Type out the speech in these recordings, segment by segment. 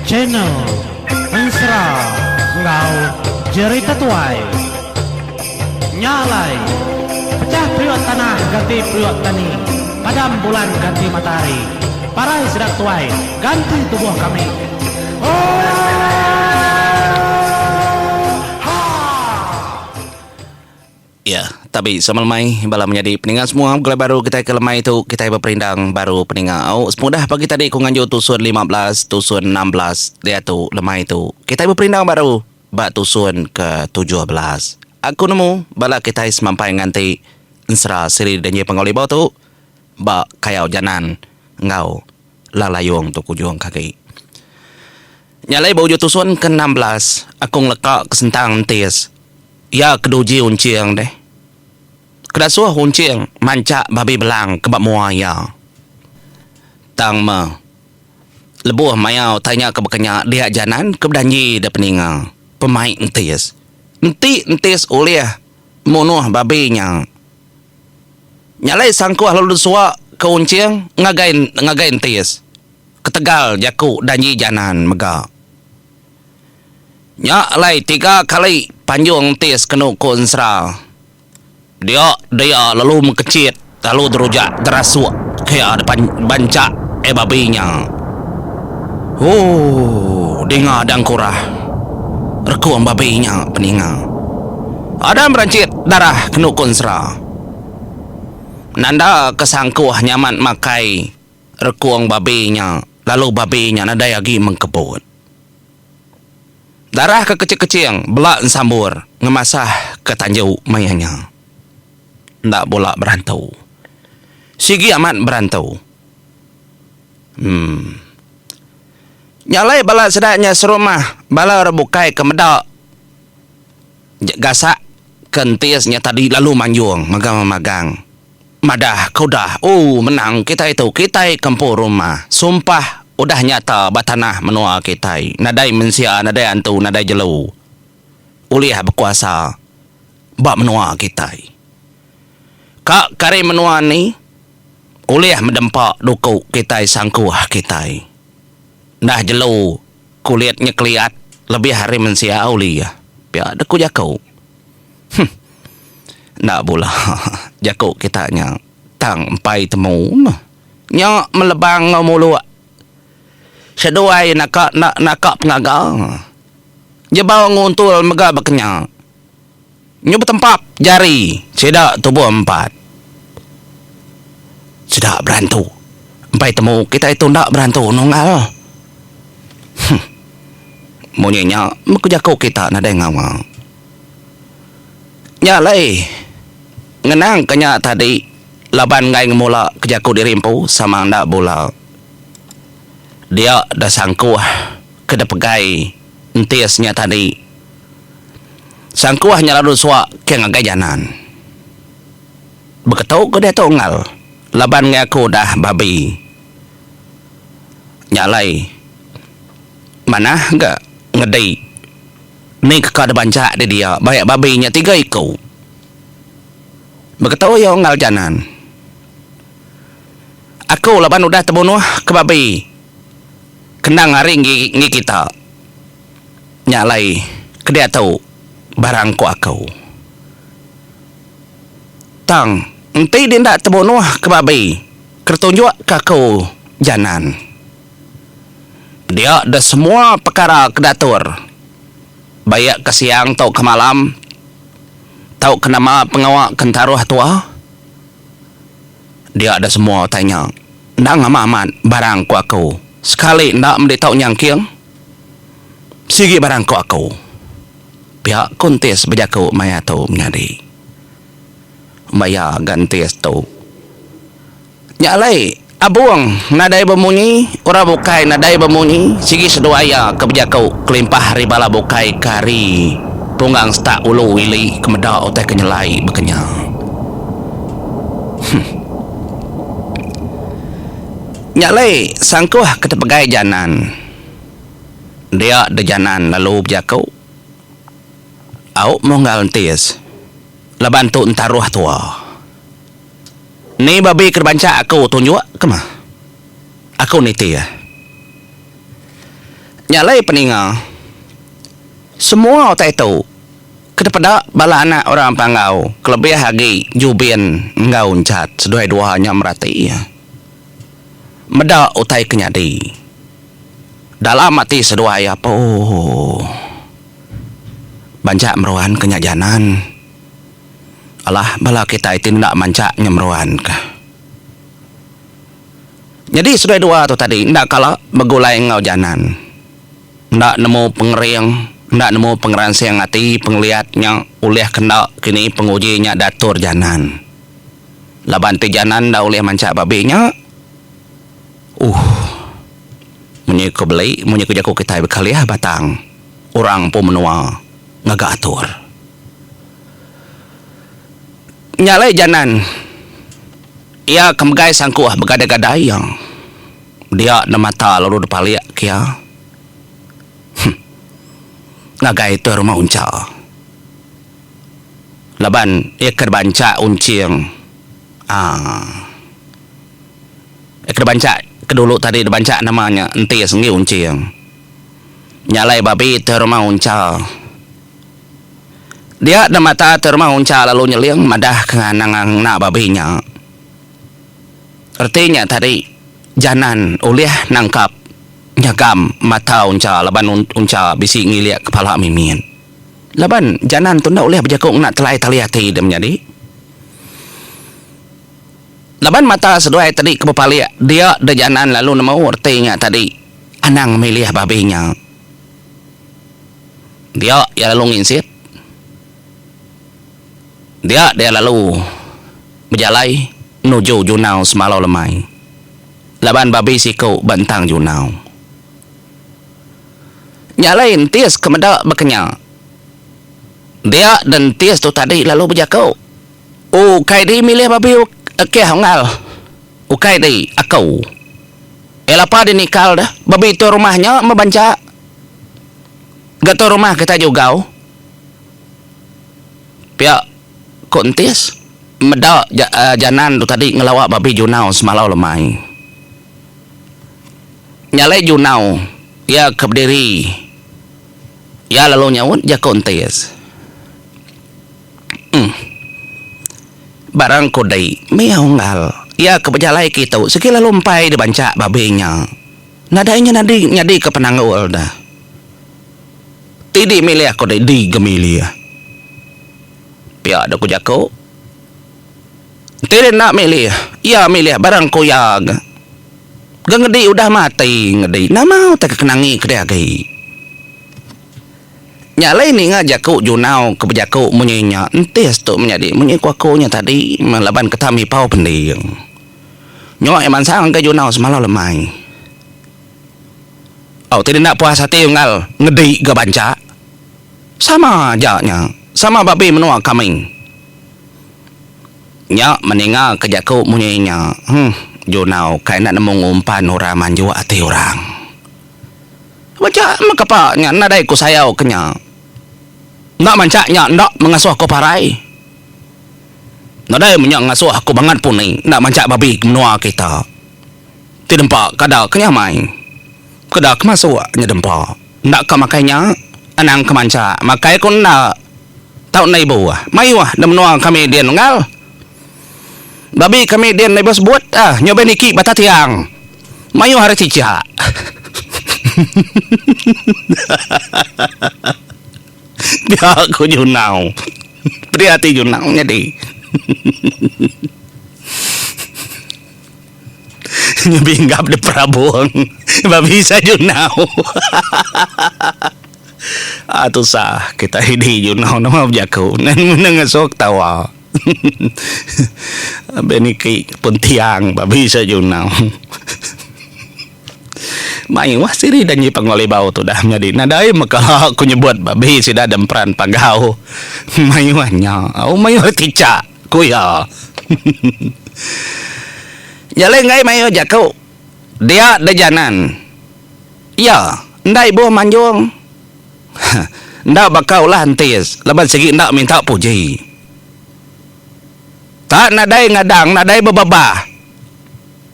channel Ensra Ngau Cerita Tuai Nyalai Pecah priok tanah ganti priok tani, padam bulan ganti matahari, parai sedak tuai ganti tubuh kami. Ya, tapi semelemai bala menjadi peningat semua gula baru kita ke lemai itu kita berperindang baru peningat. Semudah pagi tadi ku nganju tusun 15, tusun 16 dia tu lemai itu. Kita berperindang baru bak tusun ke 17. Aku nemu bala kita semampai nganti Ensra siri dan ye pengoli bau tu bak kayau janan ngau lalayung tu kujuang kaki. Nyalai bau jo tusun ke 16 aku ngelekak kesentang tis. Ya keduji unciang deh. Kedasuah unciang mancak babi belang kebab mua ya. Tang me. Lebuh mayau tanya ke bekenya dia janan ke bedanji de peninga. Pemain entis. Entis uliah munuh babinya. Nyalai sangkuah lalu suak ke unciang ngagain entis. Ketegal jaku danji janan megak. Nyak lai 3 kali panjung tis kenu ku Ensra. Dia lalu mengkecit, lalu derujak derasuk kayak ada bancak babinya. Dengar dan kurah. Rekuang babinya peninga. Ada merancit darah kenu ku Ensra. Nanda kesangkuh nyaman makai rekuang babinya, lalu babinya nada lagi mengkebut. Darah ke kecil-kecil belak sambur ngemasah ke tanjau mayanya. Ndak bolak berantau. Sigi amat berantau. Nyalai bala sedaknya serumah bala rebukai ke medak. Gasak kentisnya tadi lalu manjung magang. Madah kau dah. Menang kita itu. Kita kempur rumah. Sumpah udah nyata batanah menua kita. Nadai mensia, nadai antu, nadai jelu. Uliah berkuasa bak menua kita. Kak kari menua ni uliah mendempak duku kita sangkuah kita. Dah jelu kulitnya keliat lebih hari mensia uliah. Biar deku jakau. Nak pula jakau kitanya tang empai temu. Nyak melebang mulu. Seduai nakak pengagal. Dia bawa nguntul mega bekenya. Nyu bertempap jari. Sedak tubuh 4. Sedak berantu. Empai temu kita itu ndak berantu nunggal. Monyenya mekujakau kita nada ngawang. Nyalai. Ngenang kenya tadi. Laban ngai ngemula kejaku dirimpu sama ndak bola. Dia dah sangkuah kena pegai entisnya tadi. Sangkuahnya lalu suak ke ngagai janan. Beketau ke dia tunggal. Laban ngaku dah babi. Nyalai. Mana enggak ngedai. Ni kekada bancak dia. Banyak babinya 3 ikut. Beketau ya ngal janan. Aku laban udah terbunuh ke babi. Kenang hari ngi kita. Nyalai kedia tahu barangku aku. Tang, enti dia ndak terbunuh ke babi. Kertunjuk ke aku janan. Dia ada semua perkara kedatur. Bayak ke siang tau ke malam. Tahu kenapa pengawak kentaruh tua? Dia ada semua tanya. Ndak ngamat barangku aku. Sekali ndak mendetau nyangking. Sigi barangku aku. Pihak kontes berjaku maya tu menyadi. Maya gantis tu. Nyalai abuang nadai bemunyi. Ora bukai nadai bemunyi. Sigi seduaya keberjaku kelimpah ribala bukai kari. Tunggang stak ulu wili kemedak otai kenyelai bekenya. Nyalai sangkuah kata pegai janan. Dia de janan lalu berjaku. Au monggal entis. Laban tu entaruh tua. Ni babi kerbanca aku tunjuk ke mah. Aku ni tia. Nyalai peninga. Semua otak itu kepada bala anak orang pangau kelebih lagi jubin ngau uncat sedua-dua hanya merati meda utai kenyadi dalam mati sedua ya po banca meruan kenyajanan alah bala kita itu tidak manca nyemruan kah. Jadi sedua-dua tu tadi ndak kalau begulai ngau janan ndak nemu pengering, ndak nemu pengeransang hati penglihatnya ulih kena kini pengujinya datur janan. Laban ti janan dah ulih mancak babinya. Munyi ko beli, munyi ko jago kita berkaliah batang. Orang pun menua ngaga atur. Nyalai janan. Ia kemgai sangkuah bergadai-gadai yang dia na mata lalu depaliak kia. Ngagai tu rumah unca. Laban ia kerbanca unciang. Kerbanca kedulu tadi dibanca namanya enti sengi unciang. Nyalai babi tu rumah unca. Dia na mata tu rumah unca lalu nyeliang madah kenganang nak babinya. Artinya tadi janan ulih nangkap nyagam mata unca laban unca bisi ngiliak kepala mimin. Laban janan tu ndak ulih berjakung nak telai tali hati dia menjadi. Laban mata sedua tadi kepala dia de janan lalu nama artinya tadi anang milih babinya. Dia ya lalu nginsit. Dia lalu berjalai nuju junau semalau lemai. Laban babi sikau bantang junau. Nyalain tias kemeda berkenya. Dia dan tias tu tadi lalu berjakau. Kai di milih babi ke hangal. Kai di akau. Elapa di nikal dah. Babi tu rumahnya membanca. Gato rumah kita juga. Pihak kontis meda janan tu tadi ngelawak babi junau semalau lemai. Nyalai junau ia keberdiri ia lalu nyawut ja kontes. Barang kodai meonggal ia kebejalai kita sekila lumpai dibanca babinya. Nadainya nyadi ke penangul dah. Tidi milih kodai di gemilia. Pia ada ku jako. Tidak nak milih. Ia milih barang koyag. Ngedi udah mati ngedi. Nama tak kenangi kedai gai. Nyalai ni ngajak ku junau ke berjaku munyinya. Entis tu menjadi munyi kuakunya tadi melaban ketami pau pending. Nyok eman sang ke junau semalau lemai. Tidak nak puas hati ngal ngedi ke banca. Sama ajaknya. Sama babi menua kami. Nya meninga kejaku munyinya. Junau kai nak nemu ngumpan orang manjua hati orang. Baca makapanya nadai ku sayau kenya. Nak mancaknya nak mengasuh ku parai. Nadai menyak ngasuh aku banget pun ni. Nak mancak babi menua kita. Ti dempak kada kenya mai. Kada kemasuk nya dempak. Nak ka makainya anang kemanca. Makai ku nak tau nai buah. Mai wah dah menua kami dia ngal. Babi kami dia nai bos buat nyoba niki bata tiang. Mayu hari cica. Biar aku junau. Priati junau jadi. Nyebinggap de Prabuang. Babi sa junau. Atu sah kita hidi junau nama jaku. Nan menengasok tawa. Beniki pun tiang babi sa junau. Mai wah siri dan nyi pangoli bau tu dah menjadi nadai maka aku nyebut babi sida dempran pagau. Mai wah nya au mai wah tica kuya. Jale ngai mai jakau dia dejanan. Ya, ndai buah manjung. Ndak bakau lah antis leban segi ndak minta puji. Tak nadai ngadang nadai bababa.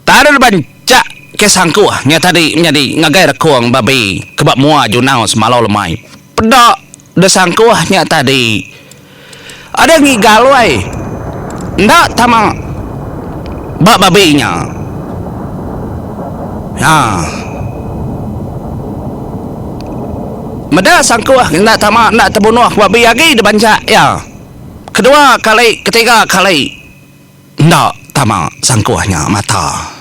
Tak ada bancak kesangkuh nya tadi menjadi ngagai rekuang babi kebab mua junau semalau lemai. Pedak desangkuhnya tadi. Ada ngigalwai. Ndak tama bak babinya. Ya. Meda sangkuh ndak tama ndak terbunuh babi lagi dibancak ya. Kedua kali, ketiga kali ndak tama sangkuhnya mata.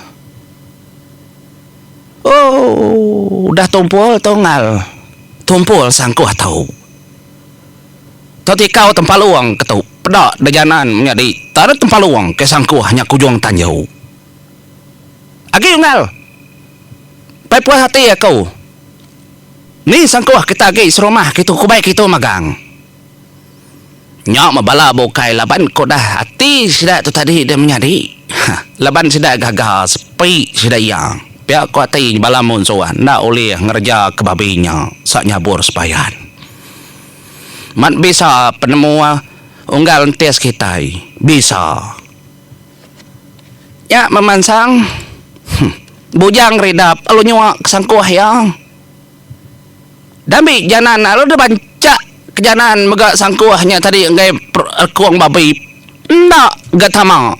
Oh, dah tumpul tonggal. Tumpul sangkuh tahu. Tadi kau tempat luang ketuk. Pedak dejanan menjadi tak ada tempat luang ke sangkuh hanya kujung tanjau. Agi ungal. Pai puas hati ya kau. Ni sangkuh kita agi serumah kita kubai kita magang. Nyak mabala bokai laban ko dah hati sida tu tadi dia menjadi. Laban sida gagal sepi sida yang. Pihak kuatai balamun soan nak oleh ngerja kebabinya sak nyabur sepayan. Mat bisa penemu unggal tes kita bisa. Ya memansang bujang redap alu nyawa kesangkuh yang. Dami janan alu dah bancak kejanan megak sangkuhnya tadi ngai kuang babi. Ndak gatama.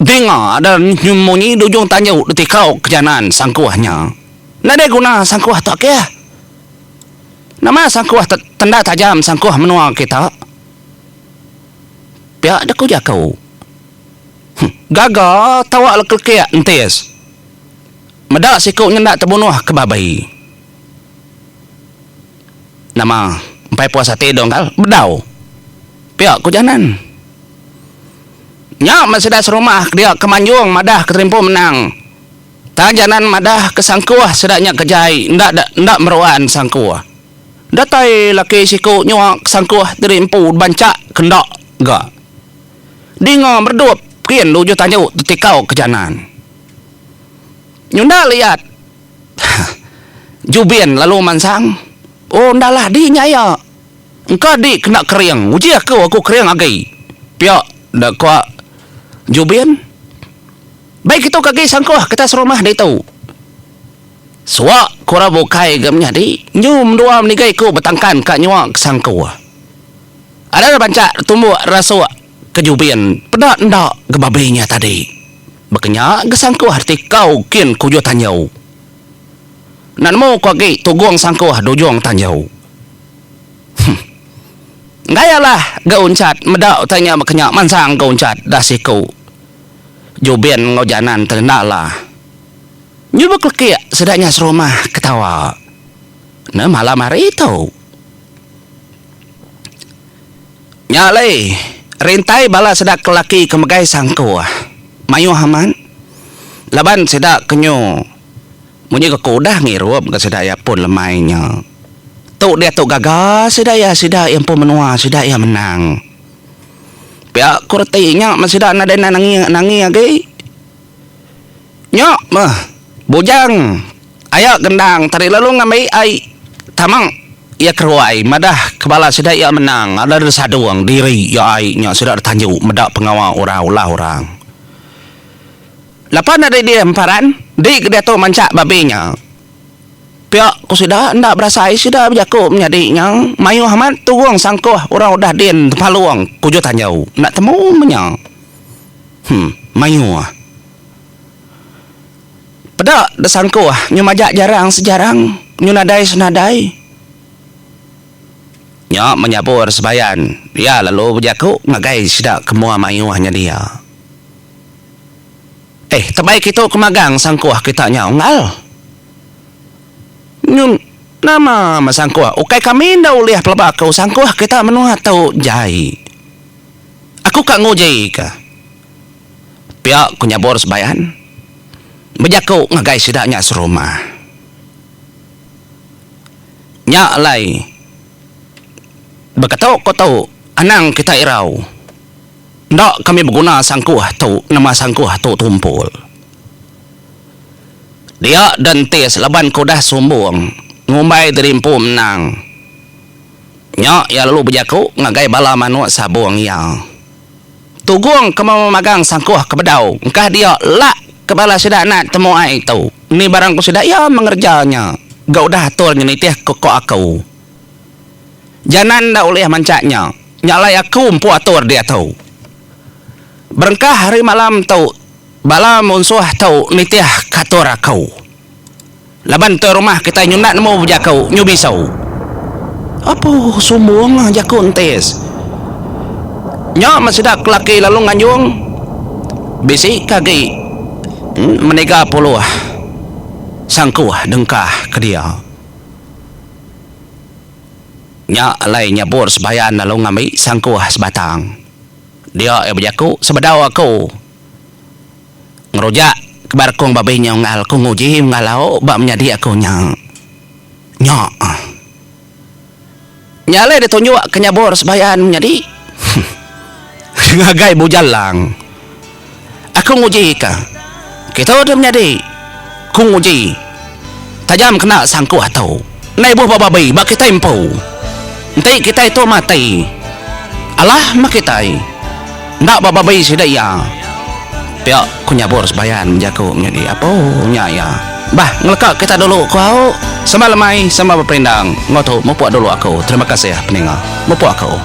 Dengar ada nyumunyi dujung tanjau detikau kejanan sangkuahnya. Nada guna sangkuah tak kaya. Nama sangkuah tanda tajam sangkuah menua kita. Pihak deku jakau. Gagal tawak lekek entes. Medak sikuknya ndak terbunuh ke babai. Nama empai puasa tidong kal bedau. Pihak kujanan. Nya masih dah serumah dia kemanjung madah keterimpu menang. Tajanan madah kesangkuah sedaknya kejai ndak meruan sangkuah. Datai laki siku nyuak kesangkuah terimpu bancak kendak ga. Dingo berdua kian luju tanjau tikau kejanan. Nyunda lihat. Jubien lalu mansang. Oh ndalah di nyaya. Engkau di kena keriang. Uji aku keriang agai. Piak dak kuat Jubien baik itu kaki sangkuh kita serumah dia tahu suak kura bokai gamnya di nyum dua menigai ku betangkan kak nyuak sangkuh ada bancak tumbuh rasua ke Jubien pedak ndak kebabinya tadi bekenya ke sangkuh arti kau kin kujo tanyau nanmu kaki tuguang sangkuh dujung tanyau gayalah gauncat medak tanya bekenya mansang gauncat dah siku Jubien ngojanan ternalah. Nyubuk lekik sedaknya serumah ketawa. Nah malam hari itu. Nyalai rintai bala sedak kelaki kemegai sangkuah. Mayu haman. Laban sedak kenyu. Munyi ke kudah ngirup ke sedaya pun lemainya. Tu dia tu gagal sedaya yang pun menua sedaya menang. Pihak kurtinya masih dah nada nangi lagi. Nyok mah bujang ayak gendang tari lalu ngamai ai tamang ia keruai madah kepala sudah ia menang ada saduang diri ya ai nya sudah tanju medak pengawal orang. Lapan ada dia emparan di dia tu mancak babinya. Pihak ku sudah ndak berasa sudah berjaku menjadinya mayu hamat tuang sangkuh orang udah din paluang kujo tanjau nak temu menya mayu pedak desangkuh nyumajak jarang sejarang nyunadai senadai nya menyabur sebayan ya lalu berjaku ngagai sidak kemua mayu hanya dia terbaik itu kemagang sangkuh kita nyaungal nyun nama masangkuah ukai kami ndak uliah pelabak kau sangkuah kita menuha tau jai aku kak ngojai ka pihak kunyabor sebayan bejaku ngagai sidaknya serumah nyak lai berkata kau tahu anang kita irau ndak kami berguna sangkuah tau nama sangkuah tau tumpul dia dan tes laban kodah sombong ngumbai terimpu menang nyak ya lalu berjaku ngagai bala manuk sabung yang tugung kemau magang sangkuh kebedau engkah dia lak kepala sida nak temu ai tu. Ni barang ko sida ya mengerjanya. Gak udah aturnya ni teh kok aku. Jangan dah oleh mancaknya. Nyalai aku empu atur dia tahu. Berengkah hari malam tahu. Bala munsuh tahu ni teh katur aku. Laban tu rumah kita nyunat nemu jakau nyubisau. Apa sumbung jakun tes. Nya masih dak laki lalu nganjung. Bisi kaki menikah puluh. Sangku dengkah ke dia. Nya alai nyabur sebayan lalu ngambil sangku sebatang. Dia berjaku sebedau aku. Ngerujak kebar kong babenya ngal kong uji ngalau bak menjadi aku nya. Nya. Nyale ditunjuk ke nyabur sebayan menjadi. Ngagai bujalang. Aku nguji ka. Kita udah menjadi. Ku nguji. Tajam kena sangku atau. Nai buah babai bak kita impu. Nanti kita itu mati. Alah mak kita. Ndak babai sudah ya. Pihak ku nyabur sebayan menjaku menjadi apa ya. Bah ngelekak kita dulu kau. Sama lemai sama berperindang. Ngoto mupuak dulu aku. Terima kasih peninggal. Mupuak aku.